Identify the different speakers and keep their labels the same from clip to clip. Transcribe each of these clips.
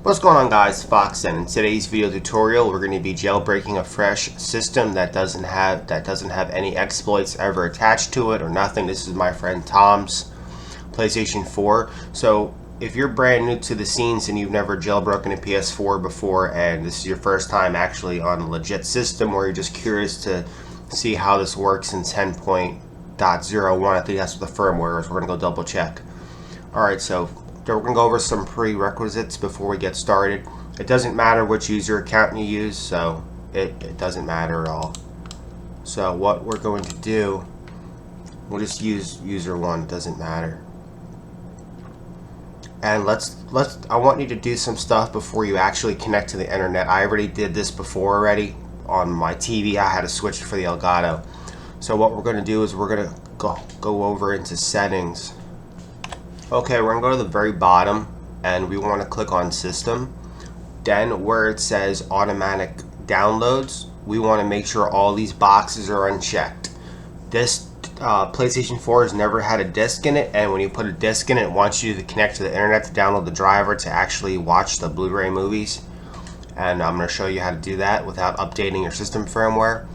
Speaker 1: What's going on, guys? Fox, and in today's video tutorial we're going to be jailbreaking a fresh system that doesn't have any exploits ever attached to it or nothing. This is my friend Tom's PlayStation 4. So if you're brand new to the scenes and you've never jailbroken a PS4 before, and this is your first time actually on a legit system, or you're just curious to see how this works in 10.01, I think that's what the firmware is. We're going to go double check. Alright, so we're going to go over some prerequisites before we get started. It doesn't matter which user account you use, so it doesn't matter at all. So what we're going to do, we'll just use user 1, it doesn't matter. And I want you to do some stuff before you actually connect to the internet. I already did this before already. On my TV I had to switch for the Elgato. So what we're going to do is we're going to go over into settings. Okay, we're going to go to the very bottom and we want to click on System. Then where it says Automatic Downloads, we want to make sure all these boxes are unchecked. This PlayStation 4 has never had a disc in it, and when you put a disc in it, it wants you to connect to the internet to download the driver to actually watch the Blu-ray movies. And I'm going to show you how to do that without updating your system firmware.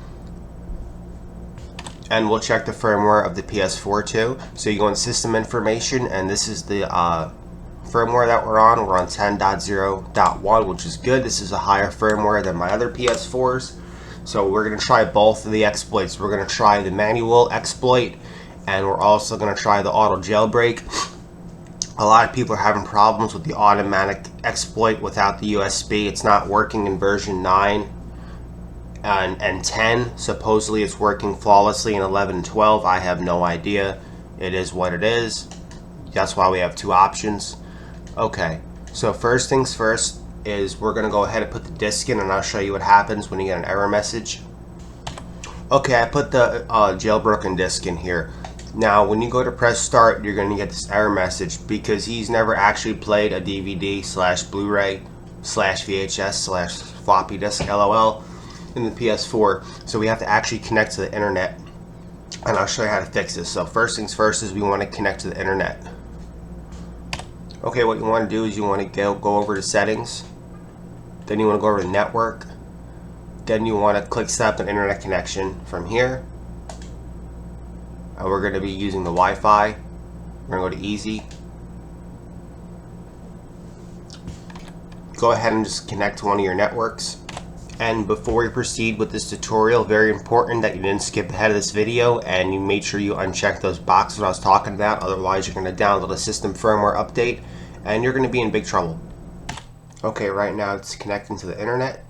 Speaker 1: And we'll check the firmware of the PS4 too. So you go in System Information, and this is the firmware that we're on. We're on 10.0.1, which is good. This is a higher firmware than my other PS4s. So we're going to try both of the exploits. We're going to try the manual exploit, and we're also going to try the auto jailbreak. A lot of people are having problems with the automatic exploit without the USB. It's not working in version 9. And 10, supposedly it's working flawlessly in 11 and 12. I have no idea. It is what it is. That's why we have two options. Okay, so first things first is we're going to go ahead and put the disc in, and I'll show you what happens when you get an error message. Okay, I put the jailbroken disc in here. Now when you go to press start, you're going to get this error message because he's never actually played a DVD / Blu-ray / VHS / floppy disk LOL in the PS4, so we have to actually connect to the internet, and I'll show you how to fix this. So first things first is we want to connect to the internet. Okay, what you want to do is you want to go over to settings, then you want to go over to network, then you want to click set up an internet connection from here, and we're going to be using the Wi-Fi. We're going to go to easy. Go ahead and just connect to one of your networks. And before we proceed with this tutorial, very important that you didn't skip ahead of this video and you made sure you uncheck those boxes I was talking about. Otherwise you're going to download a system firmware update and you're going to be in big trouble. Okay, right now it's connecting to the internet.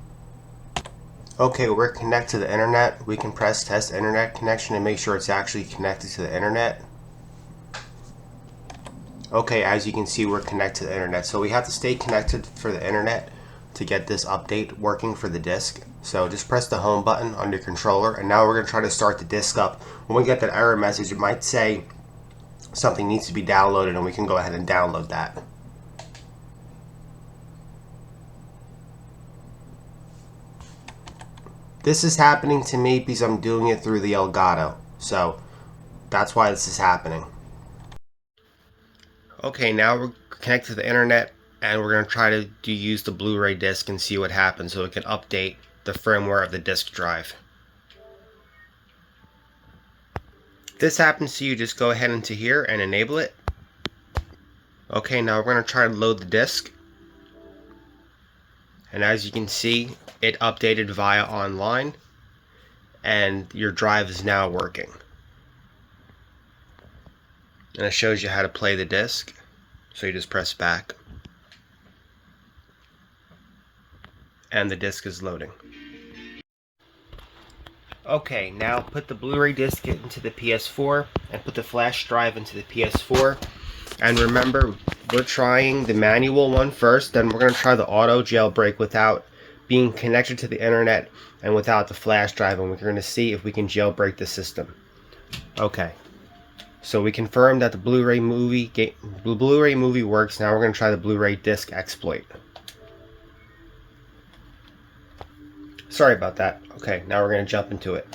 Speaker 1: Okay, we're connected to the internet. We can press test internet connection and make sure it's actually connected to the internet. Okay, as you can see, we're connected to the internet. So we have to stay connected for the internet to get this update working for the disc. So just press the home button on your controller, and now we're going to try to start the disc up. When we get that error message, it might say something needs to be downloaded, and we can go ahead and download that. This is happening to me because I'm doing it through the Elgato, so that's why this is happening. Okay, now we're connected to the internet, and we're going to try to use the Blu-ray disc and see what happens so it can update the firmware of the disc drive. If this happens to you, just go ahead into here and enable it. Okay, now we're going to try to load the disc. And as you can see, it updated via online, and your drive is now working. And it shows you how to play the disc. So you just press back. And the disc is loading. Okay, now put the Blu-ray disc into the PS4 and put the flash drive into the PS4. And remember, we're trying the manual one first, then we're going to try the auto jailbreak without being connected to the internet and without the flash drive, and we're going to see if we can jailbreak the system. Okay, so we confirmed that the Blu-ray movie works. Now we're going to try the Blu-ray disc exploit. Sorry about that. Okay, now we're going to jump into it.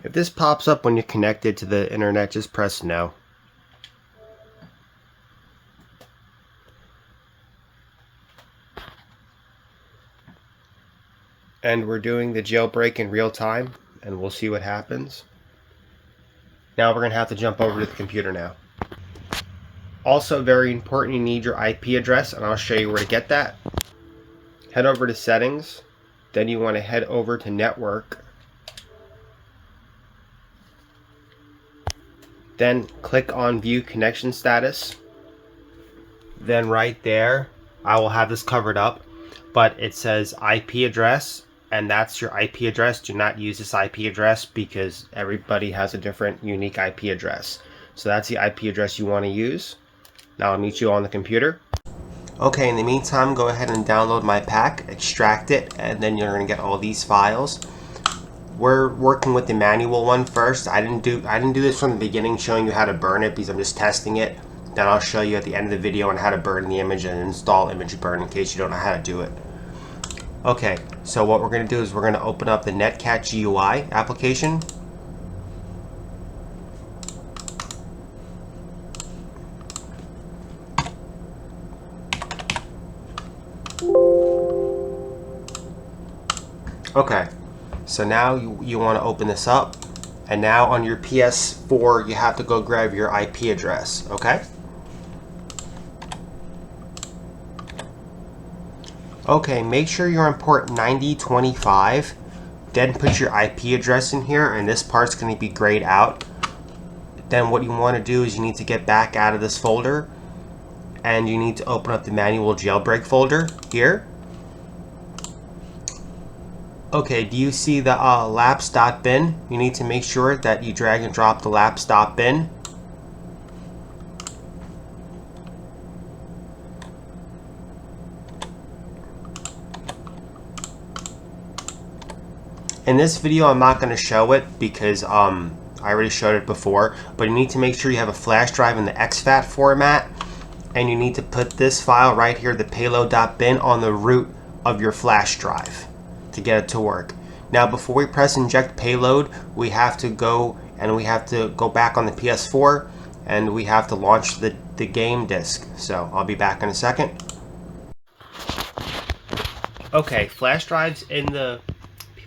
Speaker 1: If this pops up when you're connected to the internet, just press no. And we're doing the jailbreak in real time, and we'll see what happens. Now we're going to have to jump over to the computer now. Also very important, you need your IP address, and I'll show you where to get that. Head over to settings, then you want to head over to network. Then click on view connection status. Then right there, I will have this covered up, but it says IP address, and that's your IP address. Do not use this IP address because everybody has a different unique IP address. So that's the IP address you want to use. Now I'll meet you on the computer. Okay, in the meantime, go ahead and download my pack, extract it, and then you're going to get all these files. We're working with the manual one first. I didn't do this from the beginning showing you how to burn it because I'm just testing it. Then I'll show you at the end of the video on how to burn the image and install image burn in case you don't know how to do it. Okay, so what we're going to do is we're going to open up the Netcat GUI application. Okay, so now you want to open this up, and now on your PS4 you have to go grab your IP address, okay? Okay, make sure you're on port 9025, then put your IP address in here, and this part's going to be grayed out. Then what you want to do is you need to get back out of this folder, and you need to open up the manual jailbreak folder here. Okay, do you see the lapse.bin? You need to make sure that you drag and drop the lapse.bin. In this video, I'm not going to show it because I already showed it before, but you need to make sure you have a flash drive in the exFAT format, and you need to put this file right here, the payload.bin, on the root of your flash drive to get it to work. Now before we press inject payload, we have to go back on the PS4 and we have to launch the game disk. So I'll be back in a second. Okay, flash drive's in the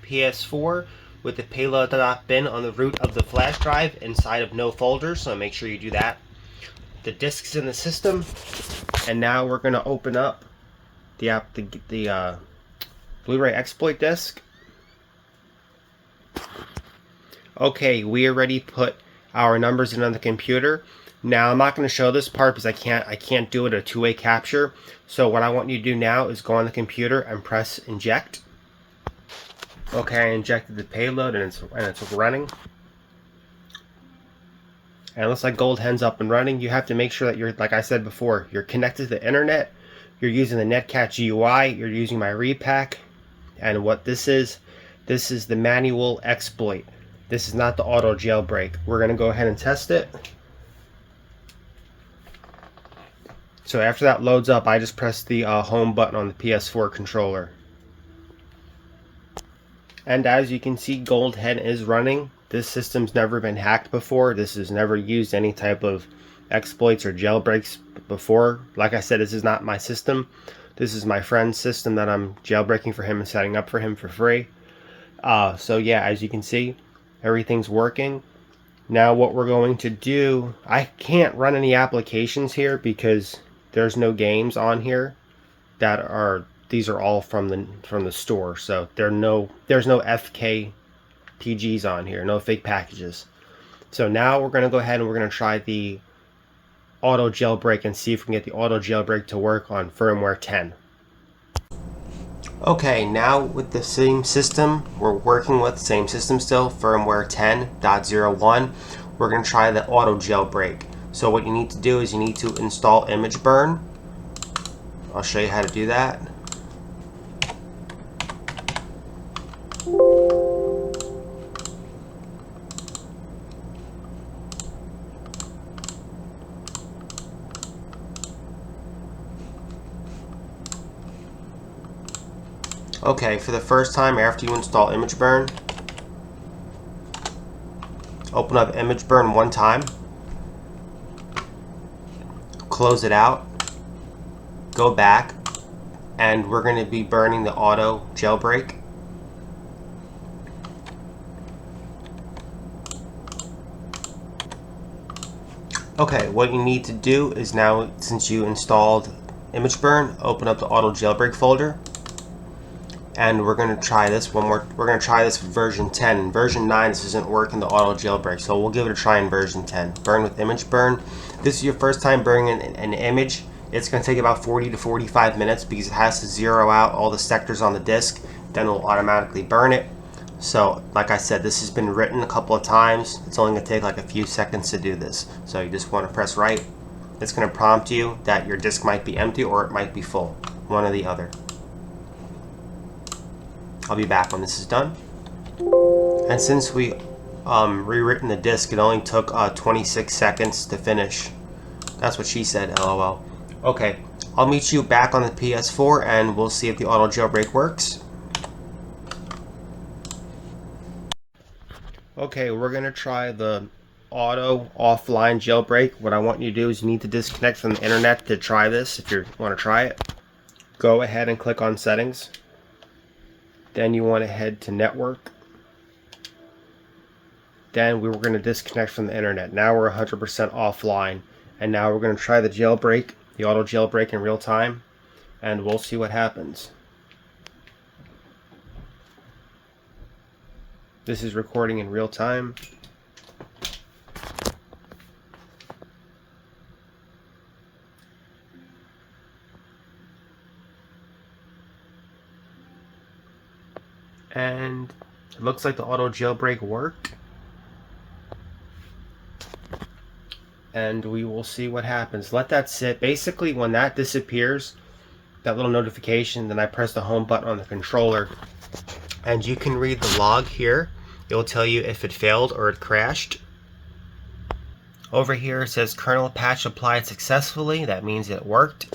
Speaker 1: PS4 with the payload.bin on the root of the flash drive inside of no folder, so make sure you do that. The disk's in the system, and now we're going to open up the Blu-ray exploit disk. Okay, we already put our numbers in on the computer. Now I'm not going to show this part because I can't do it a two-way capture. So what I want you to do now is go on the computer and press inject. Okay, I injected the payload and it's running. And it looks like Gold Hen's up and running. You have to make sure that you're, like I said before, you're connected to the internet. You're using the Netcat GUI. You're using my repack. And what this is the manual exploit. This is not the auto jailbreak. We're going to go ahead and test it. So after that loads up, I just press the home button on the PS4 controller. And as you can see, Gold Hen is running. This system's never been hacked before. This has never used any type of exploits or jailbreaks before. Like I said, this is not my system. This is my friend's system that I'm jailbreaking for him and setting up for him for free. So yeah, as you can see, everything's working. Now what we're going to do, I can't run any applications here because there's no games on here that are, these are all from the store. So there's no FK PGs on here, no fake packages. So now we're going to go ahead and we're going to try the auto jailbreak and see if we can get the auto jailbreak to work on firmware 10. Okay, now with the same system we're working with, same system still, firmware 10.01, we're going to try the auto jailbreak. So what you need to do is you need to install image burn. I'll show you how to do that. Okay, for the first time after you install image burn, open up image burn one time, close it out, go back, and we're going to be burning the auto jailbreak. Okay, what you need to do is now, since you installed image burn, open up the auto jailbreak folder, and we're going to try this one more. We're going to try this with version 10. In version 9, this isn't working, the auto jailbreak, so we'll give it a try in version 10. Burn with image burn. This is your first time burning an image. It's going to take about 40 to 45 minutes because it has to zero out all the sectors on the disk. Then it'll automatically burn it. So, like I said, this has been written a couple of times. It's only going to take like a few seconds to do this. So you just want to press right. It's going to prompt you that your disk might be empty or it might be full. One or the other. I'll be back when this is done. And since we rewritten the disk, it only took 26 seconds to finish. That's what she said, LOL. Okay, I'll meet you back on the PS4 and we'll see if the auto jailbreak works. Okay, we're going to try the auto offline jailbreak. What I want you to do is you need to disconnect from the internet to try this if you want to try it. Go ahead and click on settings. Then you want to head to network. Then we were going to disconnect from the internet. Now we're 100% offline. And now we're going to try the jailbreak, the auto jailbreak in real time. And we'll see what happens. This is recording in real time. And it looks like the auto jailbreak worked. And we will see what happens. Let that sit. Basically, when that disappears, that little notification, then I press the home button on the controller. And you can read the log here. It will tell you if it failed or it crashed. Over here it says kernel patch applied successfully. That means it worked.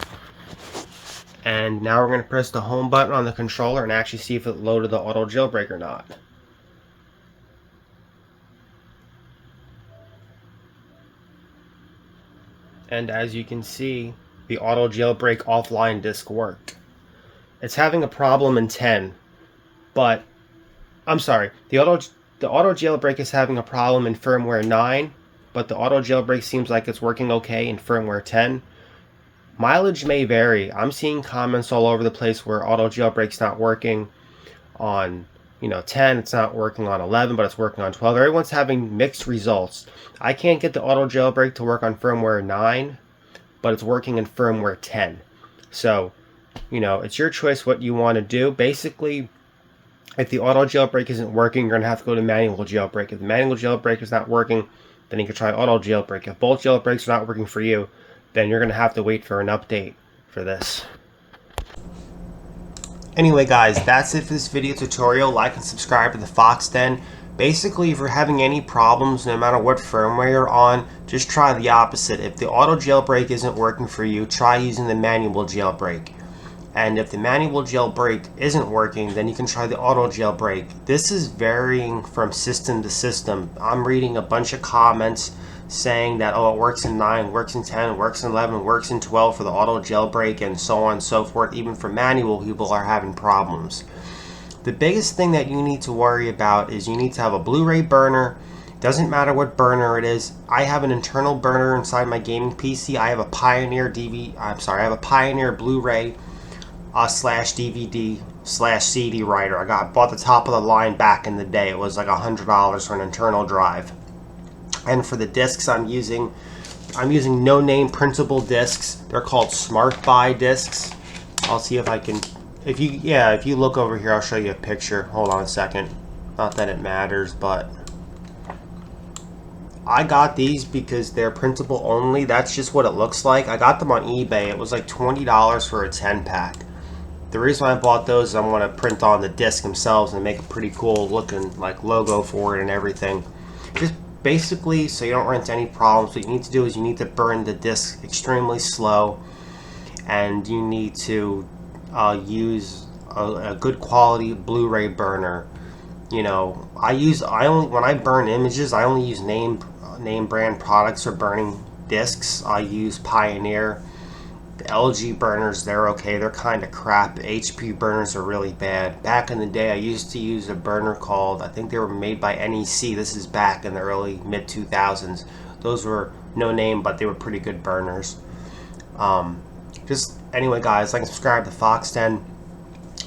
Speaker 1: And now we're going to press the home button on the controller and actually see if it loaded the auto jailbreak or not. And as you can see, the auto jailbreak offline disk worked. It's having a problem in 10, but I'm sorry, the auto jailbreak is having a problem in firmware 9, but the auto jailbreak seems like it's working okay in firmware 10. Mileage may vary. I'm seeing comments all over the place where auto jailbreak's not working on 10, it's not working on 11, but it's working on 12. Everyone's having mixed results. I can't get the auto jailbreak to work on firmware 9, but it's working in firmware 10. So, it's your choice what you want to do. Basically, if the auto jailbreak isn't working, you're going to have to go to manual jailbreak. If the manual jailbreak is not working, then you can try auto jailbreak. If both jailbreaks are not working for you, then you're going to have to wait for an update for this. Anyway guys, that's it for this video tutorial. Like and subscribe to the Fox Den. Basically, if you're having any problems, no matter what firmware you're on, just try the opposite. If the auto jailbreak isn't working for you, try using the manual jailbreak. And if the manual jailbreak isn't working, then you can try the auto jailbreak. This is varying from system to system. I'm reading a bunch of comments saying that, oh, it works in 9, works in 10, works in 11, works in 12 for the auto jailbreak, and so on and so forth. Even for manual, people are having problems. The biggest thing that you need to worry about is you need to have a Blu-ray burner. Doesn't matter what burner it is. I have an internal burner inside my gaming PC. I have a Pioneer Blu-ray slash DVD slash CD writer. I bought the top of the line back in the day. It was like $100 for an internal drive. And for the discs, I'm using no-name printable discs. They're called Smart Buy discs. I'll see if I can. If you look over here, I'll show you a picture. Hold on a second. Not that it matters, but I got these because they're printable only. That's just what it looks like. I got them on eBay. It was like $20 for a 10-pack. The reason I bought those is I want to print on the disc themselves and make a pretty cool looking like logo for it and everything. Just basically, so you don't run into any problems, what you need to do is you need to burn the disc extremely slow, and you need to use a good quality Blu-ray burner. When I burn images, I only use name brand products for burning discs. I use Pioneer. The LG burners, they're okay. They're kind of crap. The HP burners are really bad. Back in the day, I used to use a burner called, I think they were made by NEC. This is back in the early mid-2000s. those were no name, but they were pretty good burners. Just anyway, guys, like and subscribe to Fox 10.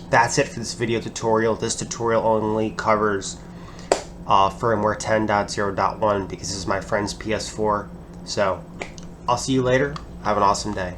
Speaker 1: That's it for this video tutorial. This tutorial only covers firmware 10.0.1 because this is my friend's PS4. So I'll see you later. Have an awesome day.